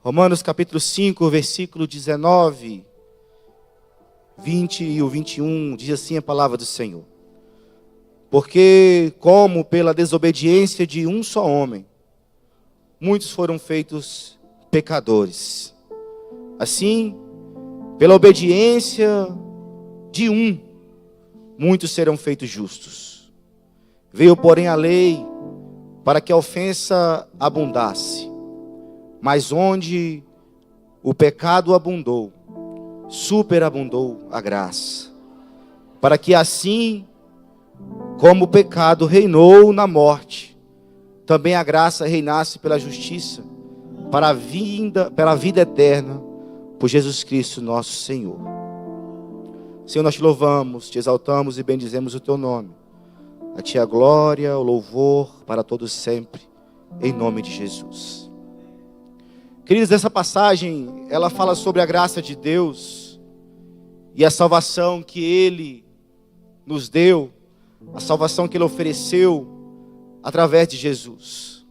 Romanos capítulo 5, versículo 19, 20 e o 21, diz assim a palavra do Senhor. Porque como pela desobediência de um só homem, muitos foram feitos pecadores. Assim, pela obediência de um, muitos serão feitos justos. Veio, porém, a lei para que a ofensa abundasse. Mas onde o pecado abundou, superabundou a graça. Para que assim, como o pecado reinou na morte, também a graça reinasse pela justiça, para a vida eterna, por Jesus Cristo nosso Senhor. Senhor, nós te louvamos, te exaltamos e bendizemos o teu nome. A ti a glória, o louvor para todos sempre, em nome de Jesus. Queridos, essa passagem, ela fala sobre a graça de Deus e a salvação que Ele nos deu, a salvação que Ele ofereceu através de Jesus.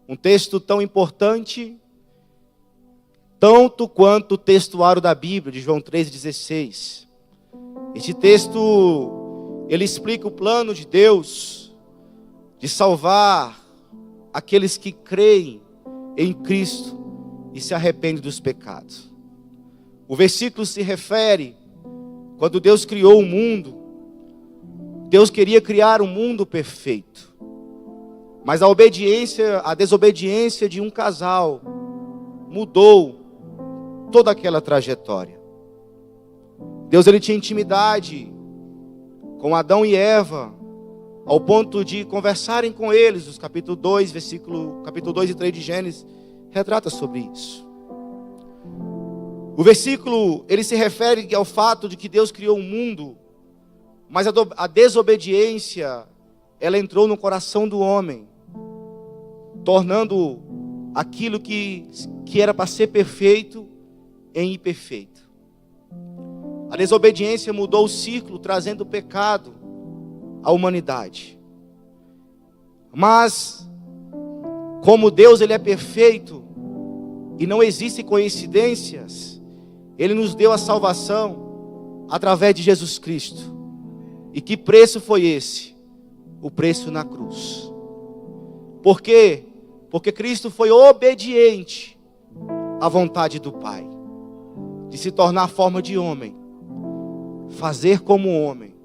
Um texto tão importante, tanto quanto o textuário da Bíblia, de João 3,16. Este texto, ele explica o plano de Deus de salvar aqueles que creem em Cristo e se arrependem dos pecados. O versículo se refere, quando Deus criou o mundo, Deus queria criar um mundo perfeito. Mas a desobediência de um casal mudou toda aquela trajetória. Deus, ele tinha intimidade com Adão e Eva, ao ponto de conversarem com eles. Os capítulo 2 e 3 de Gênesis retrata sobre isso. O versículo, ele se refere ao fato de que Deus criou o mundo, mas a desobediência, ela entrou no coração do homem, tornando aquilo que era para ser perfeito em imperfeito. A desobediência mudou o ciclo, trazendo o pecado à humanidade. Mas, como Deus, ele é perfeito e não existem coincidências, Ele nos deu a salvação através de Jesus Cristo. E que preço foi esse? O preço na cruz. Por quê? Porque Cristo foi obediente à vontade do Pai, de se tornar forma de homem, fazer como homem,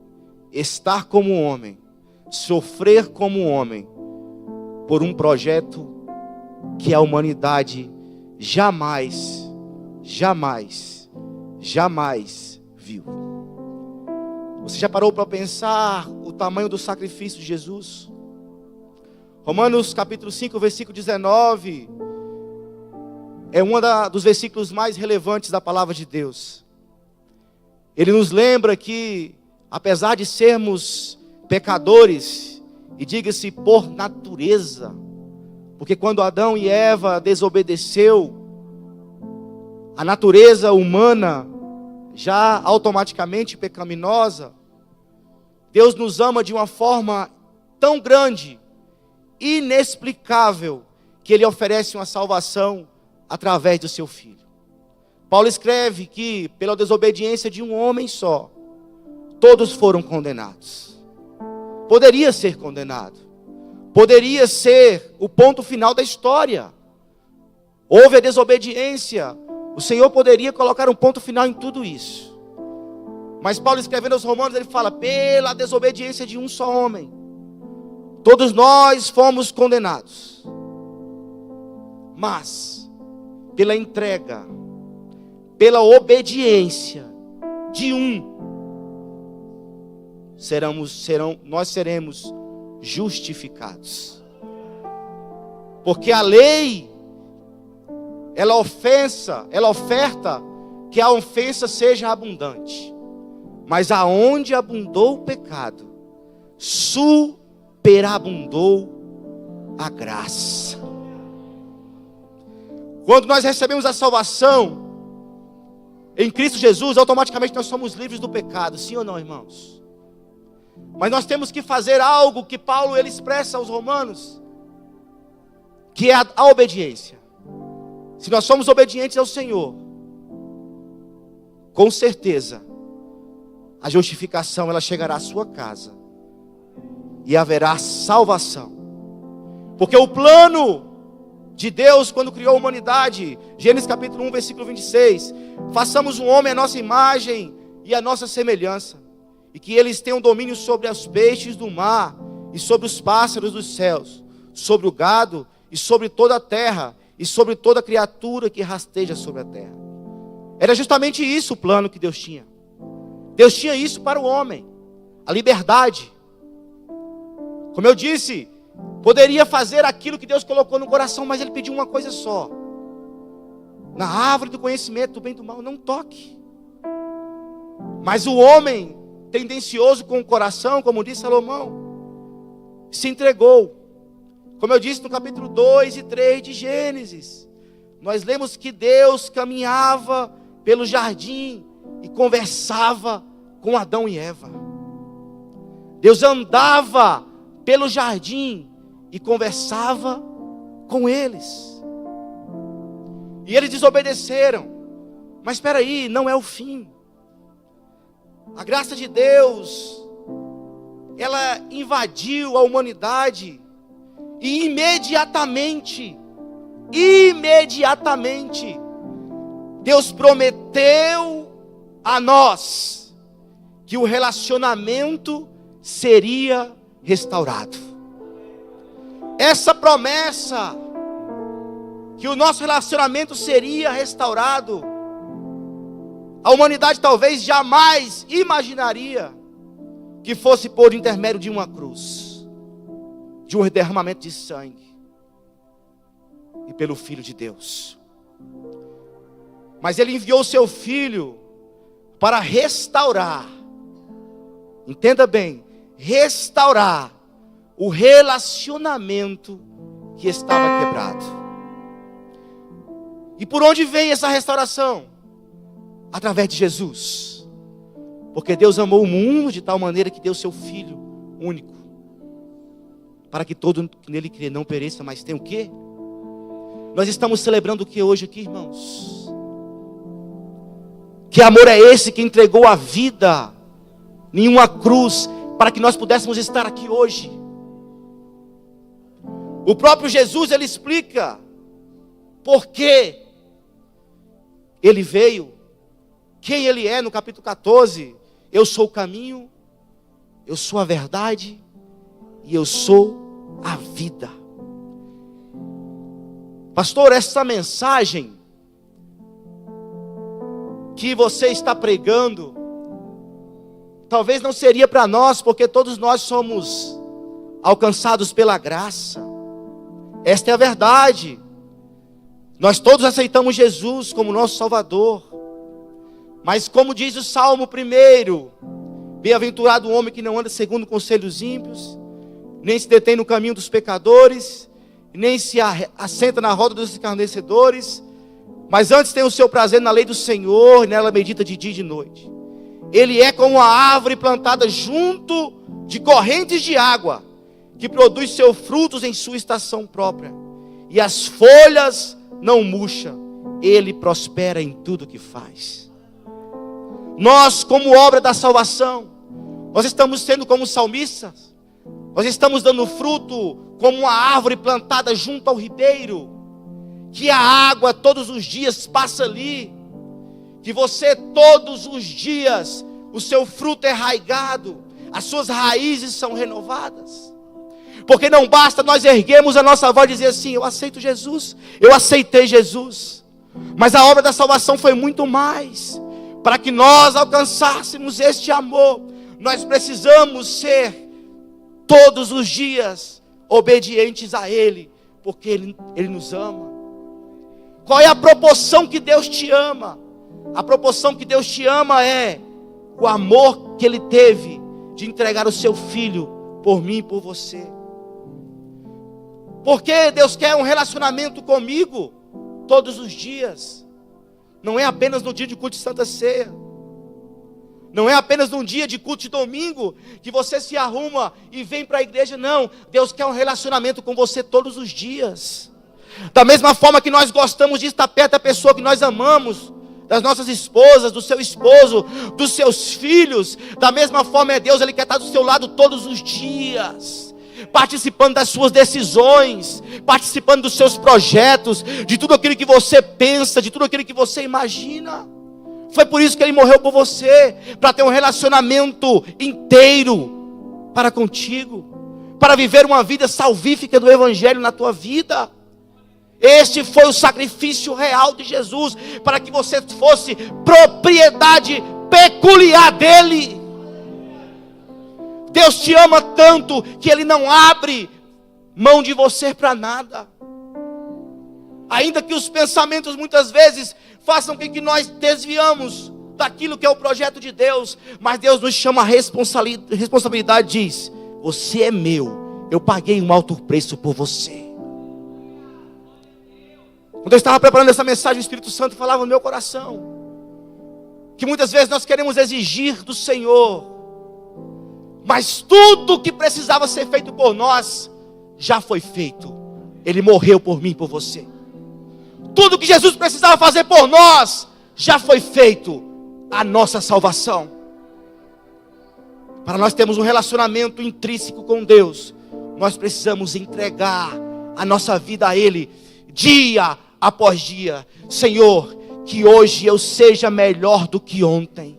estar como homem, sofrer como homem, por um projeto que a humanidade jamais viu. Você já parou para pensar o tamanho do sacrifício de Jesus? Romanos capítulo 5, versículo 19, é um dos versículos mais relevantes da palavra de Deus. Ele nos lembra que, apesar de sermos pecadores, e diga-se por natureza, porque quando Adão e Eva desobedeceu, a natureza humana, já automaticamente pecaminosa, Deus nos ama de uma forma tão grande, inexplicável, que Ele oferece uma salvação através do seu Filho. Paulo escreve que, pela desobediência de um homem só, todos foram condenados. Poderia ser condenado, poderia ser o ponto final da história. Houve a desobediência, o Senhor poderia colocar um ponto final em tudo isso. Mas Paulo, escrevendo aos Romanos, ele fala: pela desobediência de um só homem, todos nós fomos condenados. Mas, pela entrega, pela obediência de um, nós seremos justificados. Porque a lei, ela oferta que a ofensa seja abundante. Mas aonde abundou o pecado, superabundou a graça. Quando nós recebemos a salvação em Cristo Jesus, automaticamente nós somos livres do pecado, sim ou não, irmãos? Mas nós temos que fazer algo que Paulo ele expressa aos Romanos, que é a obediência. Se nós somos obedientes ao Senhor, com certeza, a justificação ela chegará à sua casa e haverá salvação. Porque o plano de Deus quando criou a humanidade, Gênesis capítulo 1, versículo 26, façamos um homem à nossa imagem e à nossa semelhança, e que eles tenham domínio sobre os peixes do mar, e sobre os pássaros dos céus, sobre o gado, e sobre toda a terra, e sobre toda criatura que rasteja sobre a terra. Era justamente isso o plano que Deus tinha. Deus tinha isso para o homem, a liberdade. Como eu disse, poderia fazer aquilo que Deus colocou no coração, mas Ele pediu uma coisa só: na árvore do conhecimento do bem e do mal, não toque. Mas o homem, tendencioso com o coração, como disse Salomão, se entregou. Como eu disse no capítulo 2 e 3 de Gênesis, nós lemos que Deus caminhava pelo jardim e conversava com Adão e Eva. Deus andava pelo jardim e conversava com eles. E eles desobedeceram. Mas espera aí, não é o fim. A graça de Deus, ela invadiu a humanidade e imediatamente, Deus prometeu a nós que o relacionamento seria restaurado. Essa promessa, que o nosso relacionamento seria restaurado, a humanidade talvez jamais imaginaria que fosse por intermédio de uma cruz, de um derramamento de sangue, e pelo Filho de Deus. Mas Ele enviou o seu Filho para restaurar, entenda bem, restaurar o relacionamento que estava quebrado. E por onde vem essa restauração? Através de Jesus. Porque Deus amou o mundo de tal maneira que deu seu Filho único, para que todo que nele crê não pereça, mas tenha o quê? Nós estamos celebrando o que hoje aqui, irmãos? Que amor é esse que entregou a vida em uma cruz para que nós pudéssemos estar aqui hoje? O próprio Jesus, Ele explica por que Ele veio, quem Ele é no capítulo 14. Eu sou o caminho, eu sou a verdade e eu sou a vida. Pastor, essa mensagem que você está pregando, talvez não seria para nós, porque todos nós somos alcançados pela graça. Esta é a verdade. Nós todos aceitamos Jesus como nosso Salvador. Mas como diz o Salmo 1, bem-aventurado o homem que não anda segundo o conselho dos ímpios, nem se detém no caminho dos pecadores, nem se assenta na roda dos escarnecedores, mas antes tem o seu prazer na lei do Senhor, e nela medita de dia e de noite. Ele é como uma árvore plantada junto de correntes de água, que produz seus frutos em sua estação própria, e as folhas não murcham, ele prospera em tudo que faz. Nós, como obra da salvação, nós estamos sendo como salmistas, nós estamos dando fruto como uma árvore plantada junto ao ribeiro, que a água todos os dias passa ali, que você todos os dias, o seu fruto é arraigado, as suas raízes são renovadas. Porque não basta nós erguermos a nossa voz e dizer assim: eu aceito Jesus, eu aceitei Jesus. Mas a obra da salvação foi muito mais. Para que nós alcançássemos este amor, nós precisamos ser todos os dias obedientes a Ele, porque Ele nos ama. Qual é a proporção que Deus te ama? A proporção que Deus te ama é o amor que Ele teve de entregar o seu Filho por mim e por você. Porque Deus quer um relacionamento comigo todos os dias. Não é apenas no dia de culto de Santa Ceia. Não é apenas num dia de culto de domingo que você se arruma e vem para a igreja. Não, Deus quer um relacionamento com você todos os dias. Da mesma forma que nós gostamos de estar perto da pessoa que nós amamos, das nossas esposas, do seu esposo, dos seus filhos, da mesma forma Deus, Ele quer estar do seu lado todos os dias, participando das suas decisões, participando dos seus projetos, de tudo aquilo que você pensa, de tudo aquilo que você imagina. Foi por isso que Ele morreu por você, para ter um relacionamento inteiro para contigo, para viver uma vida salvífica do Evangelho na tua vida. Este foi o sacrifício real de Jesus, para que você fosse propriedade peculiar dEle. Deus te ama tanto, que Ele não abre mão de você para nada. Ainda que os pensamentos muitas vezes façam com que nós desviamos daquilo que é o projeto de Deus, mas Deus nos chama a responsabilidade, diz: você é meu, eu paguei um alto preço por você. Quando eu estava preparando essa mensagem, o Espírito Santo falava no meu coração, que muitas vezes nós queremos exigir do Senhor, mas tudo que precisava ser feito por nós, já foi feito. Ele morreu por mim e por você. Tudo que Jesus precisava fazer por nós, já foi feito. A nossa salvação. Para nós termos um relacionamento intrínseco com Deus, nós precisamos entregar a nossa vida a Ele, dia após dia. Senhor, que hoje eu seja melhor do que ontem.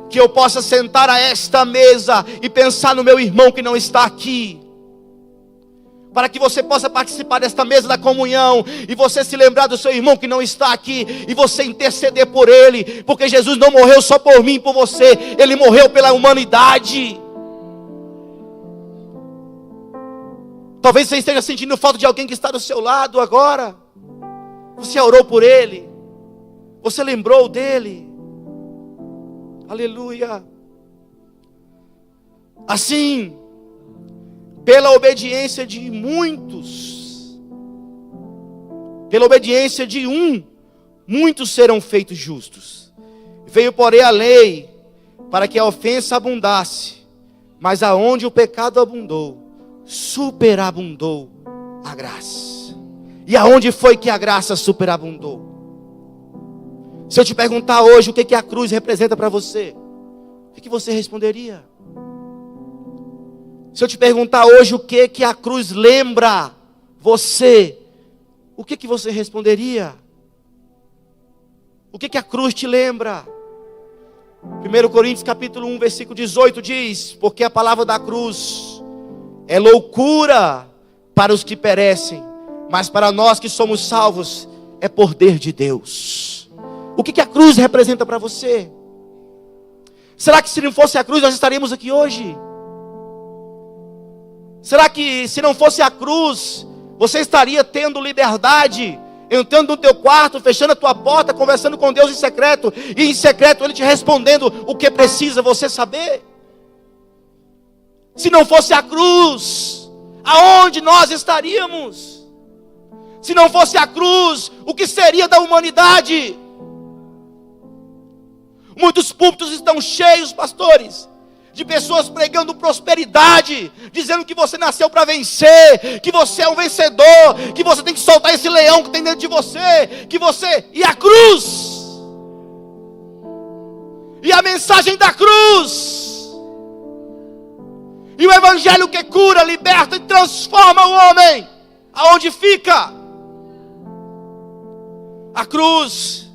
Que eu possa sentar a esta mesa e pensar no meu irmão que não está aqui. Para que você possa participar desta mesa da comunhão, e você se lembrar do seu irmão que não está aqui, e você interceder por ele, porque Jesus não morreu só por mim e por você, Ele morreu pela humanidade. Talvez você esteja sentindo falta de alguém que está do seu lado agora. Você orou por ele, você lembrou dele. Aleluia. Assim, pela obediência de muitos, pela obediência de muitos serão feitos justos. Veio, porém, a lei para que a ofensa abundasse, mas aonde o pecado abundou, superabundou a graça. E aonde foi que a graça superabundou? Se eu te perguntar hoje o que a cruz representa para você, o que você responderia? Se eu te perguntar hoje o que a cruz lembra você, o que você responderia? O que a cruz te lembra? 1 Coríntios capítulo 1, versículo 18 diz: porque a palavra da cruz é loucura para os que perecem, mas para nós que somos salvos é poder de Deus. O que a cruz representa para você? Será que se não fosse a cruz nós estaríamos aqui hoje? Será que se não fosse a cruz, você estaria tendo liberdade, entrando no teu quarto, fechando a tua porta, conversando com Deus em secreto, e em secreto Ele te respondendo o que precisa você saber? Se não fosse a cruz, aonde nós estaríamos? Se não fosse a cruz, o que seria da humanidade? Muitos púlpitos estão cheios, pastores, de pessoas pregando prosperidade, dizendo que você nasceu para vencer, que você é um vencedor, que você tem que soltar esse leão que tem dentro de você, e a cruz, e a mensagem da cruz, e o evangelho que cura, liberta e transforma o homem, aonde fica? A cruz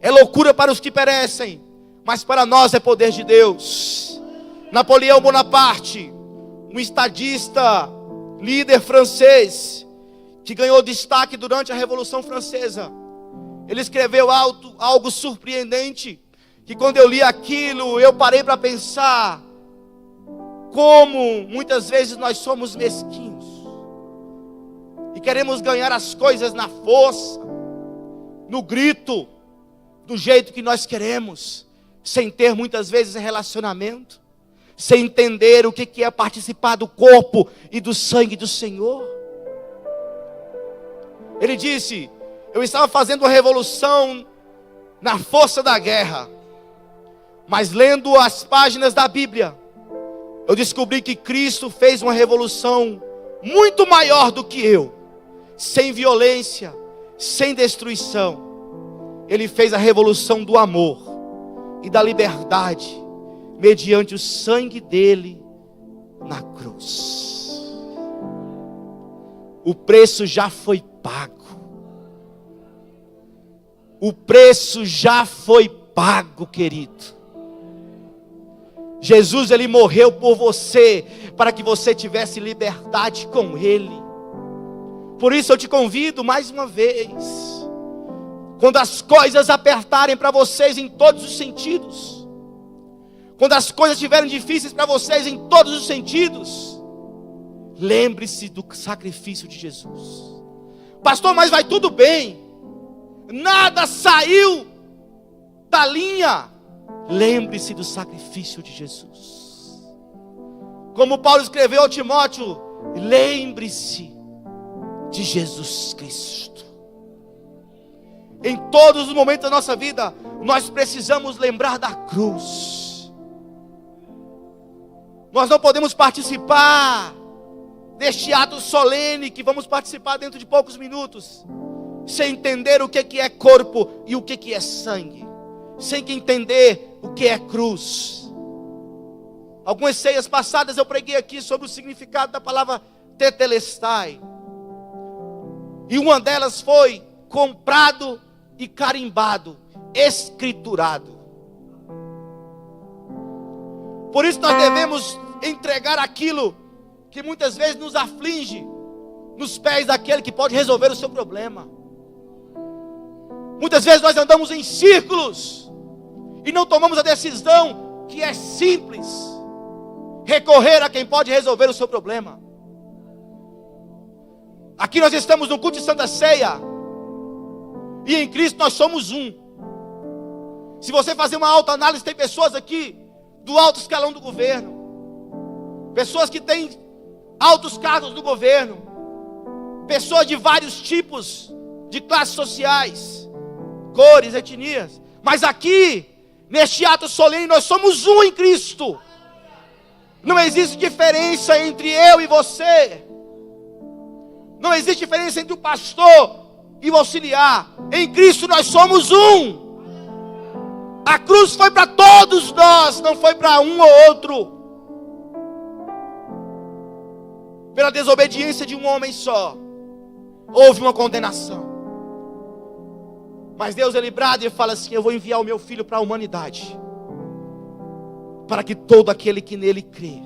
é loucura para os que perecem, mas para nós é poder de Deus. Napoleão Bonaparte, um estadista, líder francês, que ganhou destaque durante a Revolução Francesa, ele escreveu algo surpreendente, que quando eu li aquilo, eu parei para pensar, como muitas vezes nós somos mesquinhos, e queremos ganhar as coisas na força, no grito, do jeito que nós queremos, sem ter muitas vezes relacionamento, sem entender o que é participar do corpo e do sangue do Senhor. Ele disse: eu estava fazendo uma revolução na força da guerra, mas lendo as páginas da Bíblia, eu descobri que Cristo fez uma revolução muito maior do que eu. sem violência, sem destruição. Ele fez a revolução do amor e da liberdade, mediante o sangue dele na cruz. O preço já foi pago. O preço já foi pago, querido. Jesus, ele morreu por você, para que você tivesse liberdade com ele. Por isso eu te convido mais uma vez, quando as coisas apertarem para vocês em todos os sentidos, quando as coisas estiverem difíceis para vocês em todos os sentidos, lembre-se do sacrifício de Jesus. Pastor, mas vai tudo bem, nada saiu da linha. Lembre-se do sacrifício de Jesus. Como Paulo escreveu ao Timóteo, lembre-se de Jesus Cristo. Em todos os momentos da nossa vida, nós precisamos lembrar da cruz. Nós não podemos participar deste ato solene que vamos participar dentro de poucos minutos, sem entender o que é corpo e o que é sangue, sem entender o que é cruz. Algumas ceias passadas eu preguei aqui sobre o significado da palavra tetelestai, e uma delas foi comprado e carimbado, escriturado. Por isso nós devemos entregar aquilo que muitas vezes nos aflige nos pés daquele que pode resolver o seu problema. Muitas vezes nós andamos em círculos e não tomamos a decisão que é simples: recorrer a quem pode resolver o seu problema. Aqui nós estamos no culto de Santa Ceia, e em Cristo nós somos um. Se você fazer uma autoanálise, tem pessoas aqui do alto escalão do governo, pessoas que têm altos cargos do governo, pessoas de vários tipos de classes sociais, cores, etnias, mas aqui, neste ato solene, nós somos um em Cristo. Não existe diferença entre eu e você. Não existe diferença entre o pastor e o auxiliar. Em Cristo nós somos um. A cruz foi para todos nós, não foi para um ou outro. Pela desobediência de um homem só, houve uma condenação. Mas Deus é brada e fala assim: eu vou enviar o meu filho para a humanidade, para que todo aquele que nele crê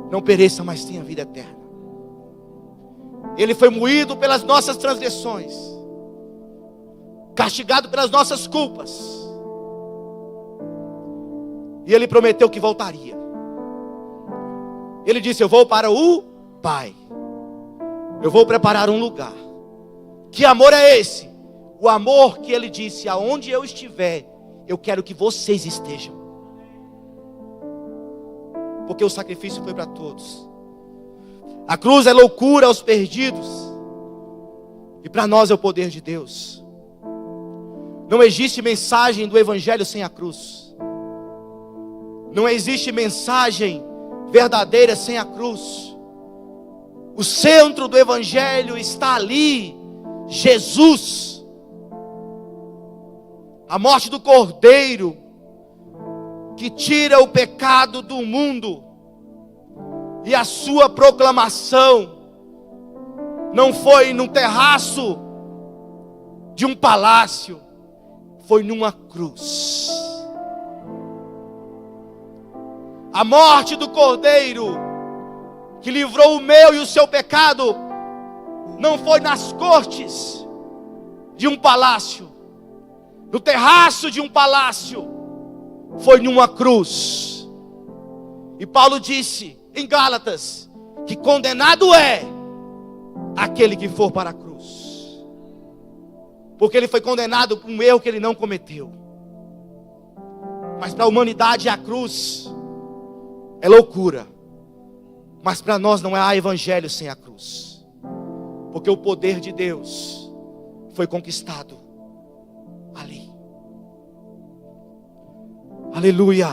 não pereça, mas tenha vida eterna. Ele foi moído pelas nossas transgressões, castigado pelas nossas culpas, e ele prometeu que voltaria. Ele disse: eu vou para o Pai, eu vou preparar um lugar. Que amor é esse? O amor que ele disse: aonde eu estiver, eu quero que vocês estejam. Porque o sacrifício foi para todos. A cruz é loucura aos perdidos, e para nós é o poder de Deus. Não existe mensagem do Evangelho sem a cruz. Não existe mensagem verdadeira sem a cruz. O centro do Evangelho está ali, Jesus. A morte do Cordeiro que tira o pecado do mundo, e a sua proclamação não foi num terraço de um palácio, foi numa cruz. A morte do Cordeiro que livrou o meu e o seu pecado não foi nas cortes de um palácio, no terraço de um palácio, foi numa cruz. E Paulo disse em Gálatas que condenado é aquele que for para a cruz, porque ele foi condenado por um erro que ele não cometeu. Mas para a humanidade a cruz é loucura, mas para nós não há evangelho sem a cruz, porque o poder de Deus foi conquistado ali. Aleluia.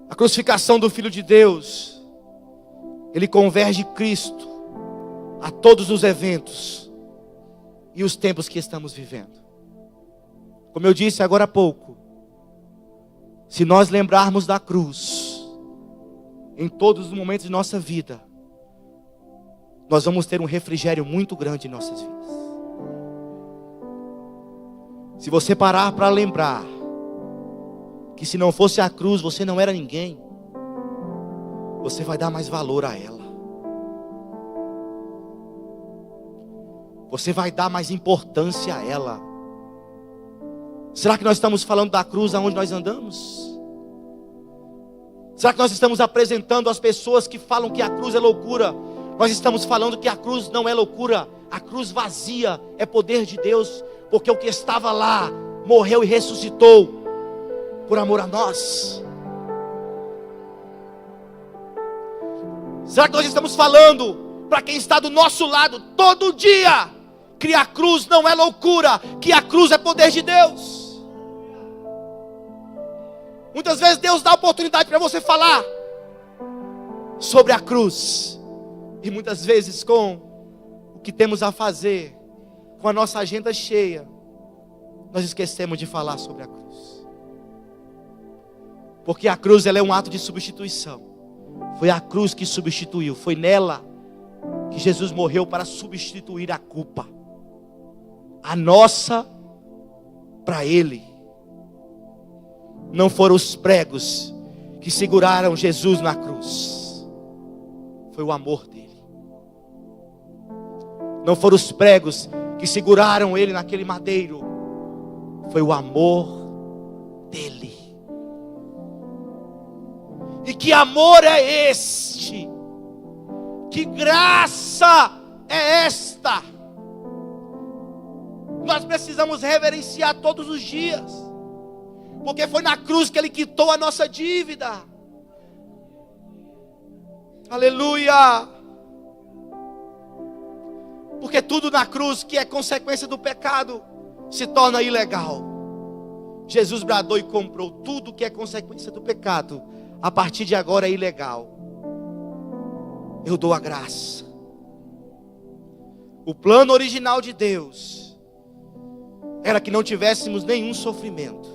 A crucificação do Filho de Deus, ele converge Cristo a todos os eventos e os tempos que estamos vivendo. Como eu disse agora há pouco, se nós lembrarmos da cruz em todos os momentos de nossa vida, nós vamos ter um refrigério muito grande em nossas vidas. Se você parar para lembrar que se não fosse a cruz você não era ninguém, você vai dar mais valor a ela. Você vai dar mais importância a ela. Será que nós estamos falando da cruz aonde nós andamos? Será que nós estamos apresentando às pessoas que falam que a cruz é loucura? Nós estamos falando que a cruz não é loucura. A cruz vazia é poder de Deus, porque o que estava lá morreu e ressuscitou por amor a nós. Será que nós estamos falando para quem está do nosso lado todo dia que a cruz não é loucura, que a cruz é poder de Deus? Muitas vezes Deus dá a oportunidade para você falar sobre a cruz, e muitas vezes com o que temos a fazer, com a nossa agenda cheia, nós esquecemos de falar sobre a cruz. Porque a cruz, ela é um ato de substituição. Foi a cruz que substituiu, foi nela que Jesus morreu para substituir a culpa, a nossa para Ele. Não foram os pregos que seguraram Jesus na cruz, foi o amor dele. Não foram os pregos que seguraram ele naquele madeiro, foi o amor dele. E que amor é este? Que graça é esta? Nós precisamos reverenciar todos os dias, porque foi na cruz que Ele quitou a nossa dívida. Aleluia! Porque tudo na cruz que é consequência do pecado se torna ilegal. Jesus bradou e comprou tudo que é consequência do pecado. A partir de agora é ilegal. Eu dou a graça. O plano original de Deus era que não tivéssemos nenhum sofrimento.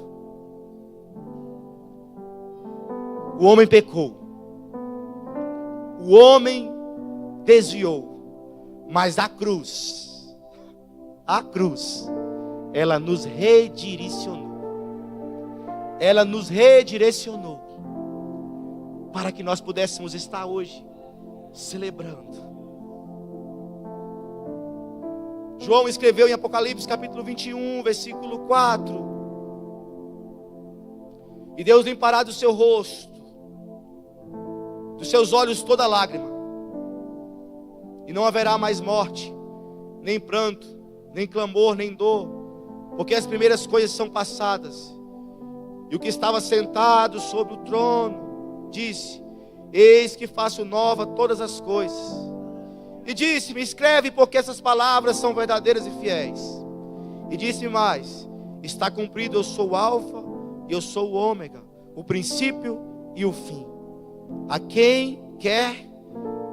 O homem pecou, o homem desviou, mas a cruz, ela nos redirecionou, para que nós pudéssemos estar hoje celebrando. João escreveu em Apocalipse capítulo 21, versículo 4: e Deus limpará do seu rosto, dos seus olhos toda lágrima, e não haverá mais morte, nem pranto, nem clamor, nem dor, porque as primeiras coisas são passadas. E o que estava sentado sobre o trono disse: eis que faço nova todas as coisas. E disse-me: escreve, porque essas palavras são verdadeiras e fiéis. E disse mais: está cumprido, eu sou o Alfa e eu sou o Ômega, o princípio e o fim. A quem quer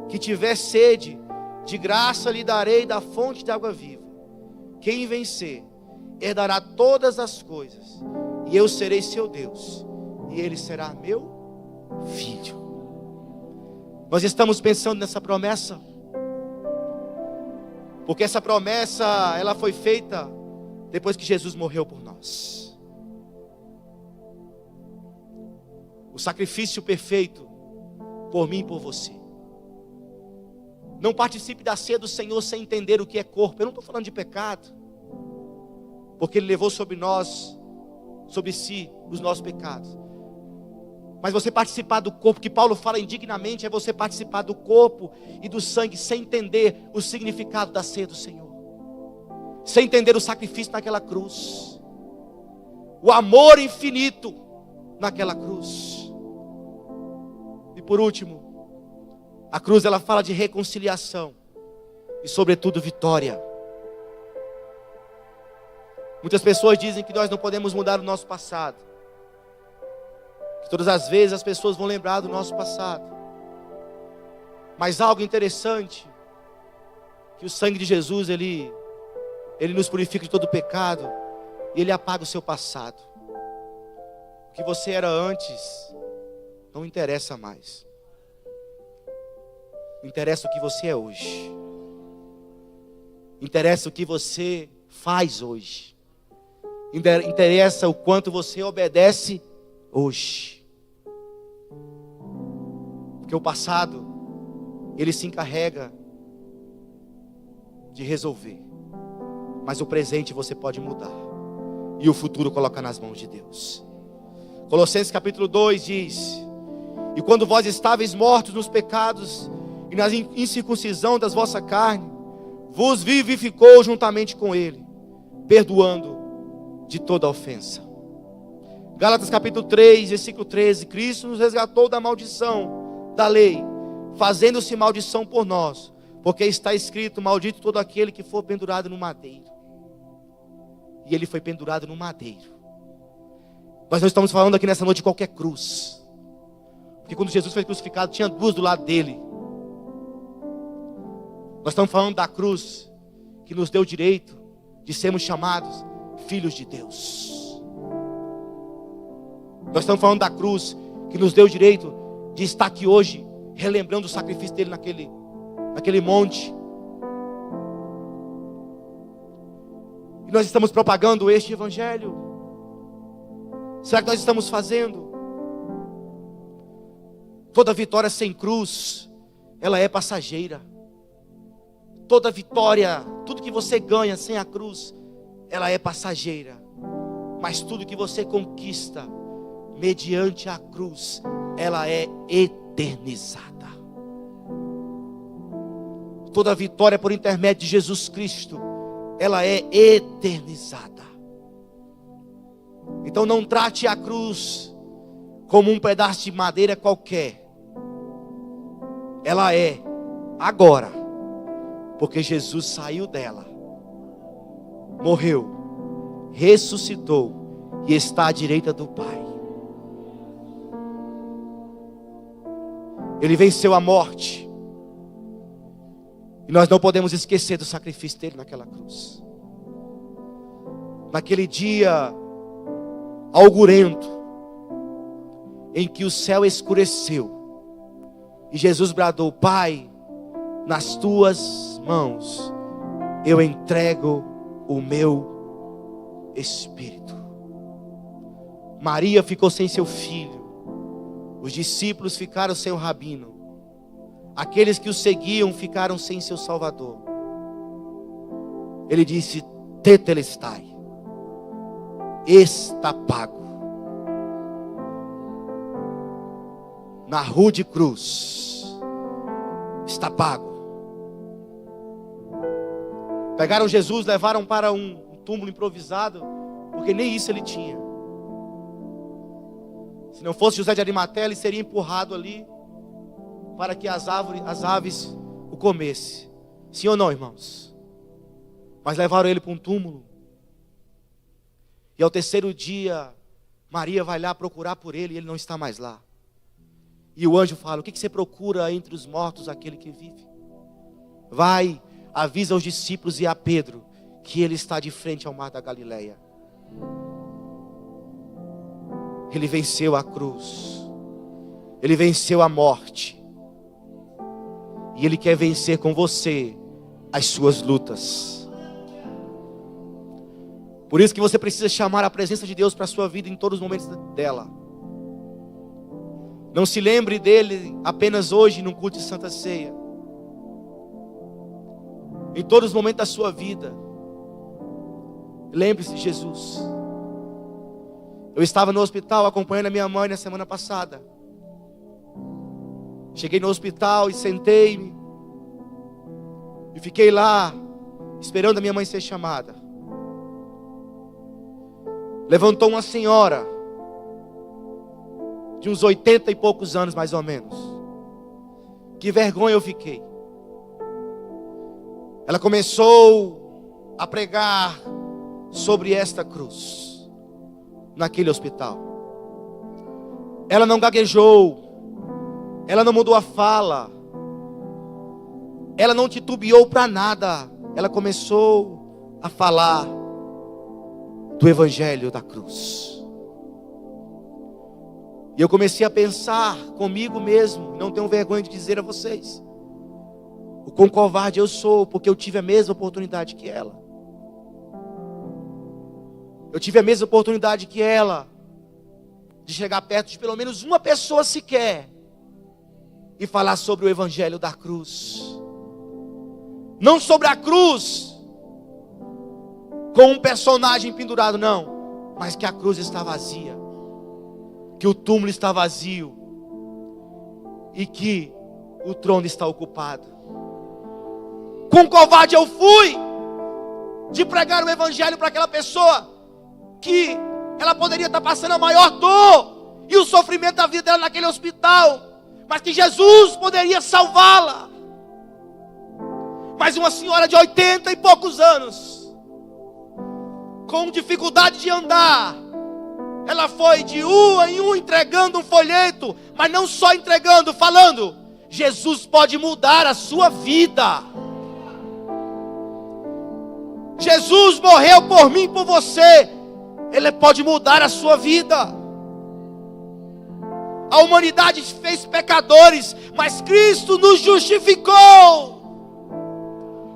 que tiver sede, de graça lhe darei da fonte de água viva. Quem vencer, herdará todas as coisas, e eu serei seu Deus, e ele será meu filho. Nós estamos pensando nessa promessa, porque essa promessa, ela foi feita depois que Jesus morreu por nós. O sacrifício perfeito por mim e por você. Não participe da ceia do Senhor sem entender o que é corpo. Eu não estou falando de pecado, porque Ele levou sobre si os nossos pecados. Mas você participar do corpo, que Paulo fala indignamente, é você participar do corpo e do sangue sem entender o significado da ceia do Senhor, sem entender o sacrifício naquela cruz, o amor infinito naquela cruz. E por último, a cruz, ela fala de reconciliação e sobretudo vitória. Muitas pessoas dizem que nós não podemos mudar o nosso passado, que todas as vezes as pessoas vão lembrar do nosso passado. Mas algo interessante que o sangue de Jesus, ele nos purifica de todo pecado, e ele apaga o seu passado. O que você era antes não interessa mais. Interessa o que você é hoje. Interessa o que você faz hoje. Interessa o quanto você obedece hoje. Porque o passado, ele se encarrega de resolver. Mas o presente você pode mudar. E o futuro coloca nas mãos de Deus. Colossenses capítulo 2 diz: e quando vós estáveis mortos nos pecados e na incircuncisão das vossa carne, vos vivificou juntamente com Ele, perdoando de toda ofensa. Gálatas capítulo 3, versículo 13: Cristo nos resgatou da maldição da lei, fazendo-se maldição por nós, porque está escrito: maldito todo aquele que for pendurado no madeiro. E Ele foi pendurado no madeiro. Nós não estamos falando aqui nessa noite de qualquer cruz, porque quando Jesus foi crucificado, tinha duas do lado dele. Nós estamos falando da cruz que nos deu o direito de sermos chamados filhos de Deus. Nós estamos falando da cruz que nos deu o direito de estar aqui hoje, relembrando o sacrifício dele naquele monte. E nós estamos propagando este evangelho. Será que nós estamos fazendo? Toda vitória sem cruz, ela é passageira. Toda vitória, tudo que você ganha sem a cruz, ela é passageira. Mas tudo que você conquista mediante a cruz, ela é eternizada. Toda vitória por intermédio de Jesus Cristo, ela é eternizada. Então não trate a cruz como um pedaço de madeira qualquer. Ela é agora, porque Jesus saiu dela, morreu, ressuscitou e está à direita do Pai. Ele venceu a morte. E nós não podemos esquecer do sacrifício dele naquela cruz. Naquele dia algurento, em que o céu escureceu, e Jesus bradou: Pai, nas tuas mãos eu entrego o meu espírito. Maria ficou sem seu filho. Os discípulos ficaram sem o rabino. Aqueles que o seguiam ficaram sem seu Salvador. Ele disse: Tetelestai, está pago. Na rude cruz, está pago. Pegaram Jesus, levaram para um túmulo improvisado, porque nem isso ele tinha. Se não fosse José de Arimateia, ele seria empurrado ali para que as aves o comessem. Sim ou não, irmãos? Mas levaram ele para um túmulo. E ao terceiro dia, Maria vai lá procurar por ele, e ele não está mais lá. E o anjo fala: o que você procura entre os mortos aquele que vive? Vai, avisa aos discípulos e a Pedro que ele está de frente ao mar da Galileia. Ele venceu a cruz. Ele venceu a morte. E Ele quer vencer com você as suas lutas. Por isso que você precisa chamar a presença de Deus para a sua vida em todos os momentos dela. Não se lembre dele apenas hoje no culto de Santa Ceia. Em todos os momentos da sua vida, lembre-se de Jesus. Eu estava no hospital acompanhando a minha mãe na semana passada. Cheguei no hospital e sentei-me. E fiquei lá, esperando a minha mãe ser chamada. Levantou uma senhora, de uns 80 e poucos anos mais ou menos. Que vergonha eu fiquei. Ela começou a pregar sobre esta cruz, naquele hospital. Ela não gaguejou, ela não mudou a fala, ela não titubeou para nada. Ela começou a falar do Evangelho da cruz. E eu comecei a pensar comigo mesmo, não tenho vergonha de dizer a vocês, o quão covarde eu sou, porque eu tive a mesma oportunidade que ela. Eu tive a mesma oportunidade que ela, de chegar perto de pelo menos uma pessoa sequer, e falar sobre o Evangelho da cruz. Não sobre a cruz, com um personagem pendurado, não. Mas que a cruz está vazia, que o túmulo está vazio, e que o trono está ocupado. Quão covarde eu fui, de pregar o Evangelho para aquela pessoa, que ela poderia estar passando a maior dor, e o sofrimento da vida dela naquele hospital, mas que Jesus poderia salvá-la. Mas uma senhora de 80 e poucos anos, com dificuldade de andar, ela foi de um em um entregando um folheto, mas não só entregando, falando: Jesus pode mudar a sua vida. Jesus morreu por mim e por você. Ele pode mudar a sua vida. A humanidade fez pecadores, mas Cristo nos justificou.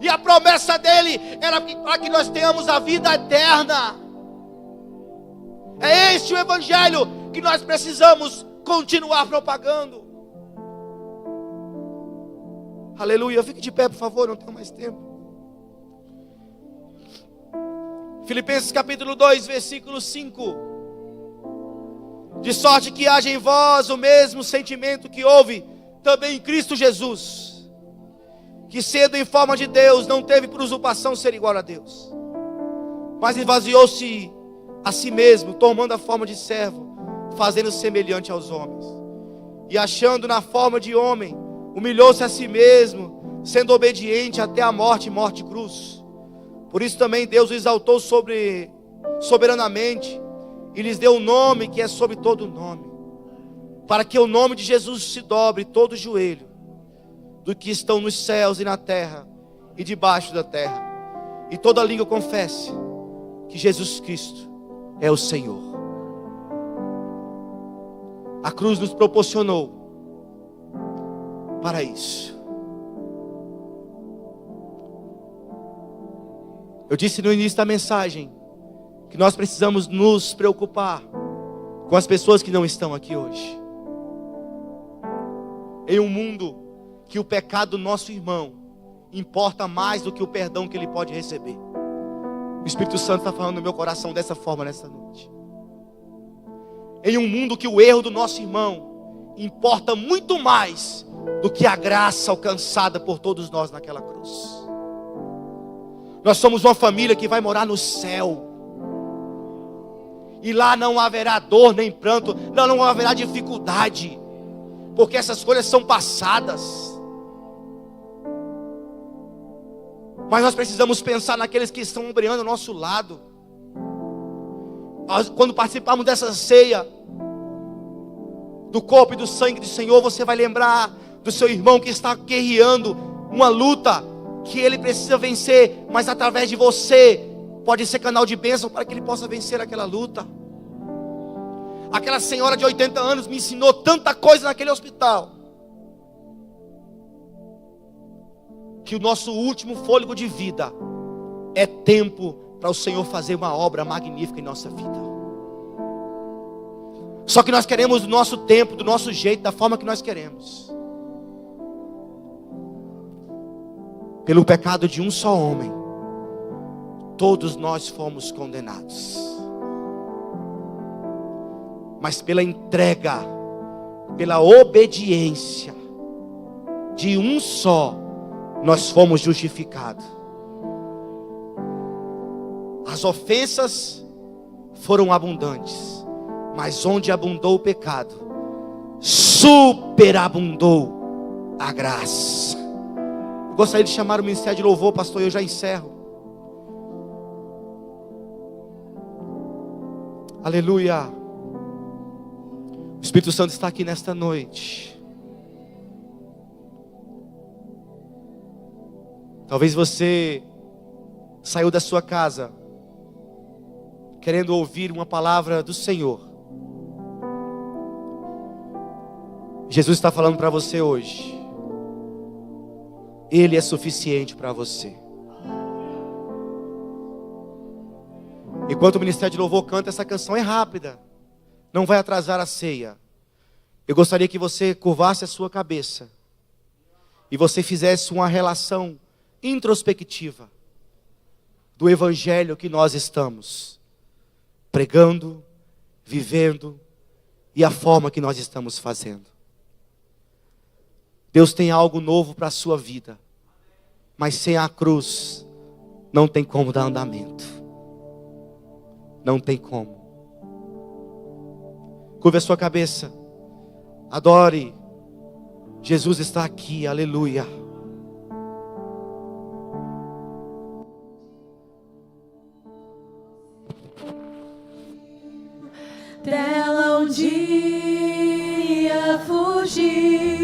E a promessa dele era para que nós tenhamos a vida eterna. É este o Evangelho que nós precisamos continuar propagando. Aleluia. Fique de pé, por favor, não tenho mais tempo. Filipenses capítulo 2, versículo 5. De sorte que haja em vós o mesmo sentimento que houve também em Cristo Jesus, que sendo em forma de Deus, não teve por usurpação ser igual a Deus, mas esvaziou-se a si mesmo, tomando a forma de servo, fazendo-se semelhante aos homens. E achando na forma de homem, humilhou-se a si mesmo, sendo obediente até a morte, morte de cruz. Por isso também Deus o exaltou soberanamente, e lhes deu um nome que é sobre todo nome, para que o nome de Jesus se dobre todo joelho, do que estão nos céus e na terra, e debaixo da terra, e toda língua confesse que Jesus Cristo é o Senhor. A cruz nos proporcionou para isso. Eu disse no início da mensagem que nós precisamos nos preocupar com as pessoas que não estão aqui hoje. Em um mundo que o pecado do nosso irmão importa mais do que o perdão que ele pode receber. O Espírito Santo está falando no meu coração dessa forma nessa noite. Em um mundo que o erro do nosso irmão importa muito mais do que a graça alcançada por todos nós naquela cruz. Nós somos uma família que vai morar no céu. E lá não haverá dor nem pranto, não haverá dificuldade, porque essas coisas são passadas. Mas nós precisamos pensar naqueles que estão ombreando ao nosso lado. Quando participarmos dessa ceia, do corpo e do sangue do Senhor, você vai lembrar do seu irmão que está guerreando uma luta que ele precisa vencer, mas através de você pode ser canal de bênção para que ele possa vencer aquela luta. Aquela senhora de 80 anos me ensinou tanta coisa naquele hospital, que o nosso último fôlego de vida é tempo para o Senhor fazer uma obra magnífica em nossa vida. Só que nós queremos do nosso tempo, do nosso jeito, da forma que nós queremos. Pelo pecado de um só homem, todos nós fomos condenados. Mas pela entrega, pela obediência de um só, nós fomos justificados. As ofensas foram abundantes, mas onde abundou o pecado, superabundou a graça. Eu gostaria de chamar o ministério de louvor, pastor, eu já encerro. Aleluia. O Espírito Santo está aqui nesta noite. Talvez você saiu da sua casa querendo ouvir uma palavra do Senhor. Jesus está falando para você hoje. Ele é suficiente para você. Enquanto o Ministério de Louvor canta, essa canção é rápida, não vai atrasar a ceia. Eu gostaria que você curvasse a sua cabeça e você fizesse uma relação introspectiva do evangelho que nós estamos pregando, vivendo e a forma que nós estamos fazendo. Deus tem algo novo para a sua vida, mas sem a cruz não tem como dar andamento. Não tem como. Curva a sua cabeça. Adore. Jesus está aqui. Aleluia. Dela um dia fugir.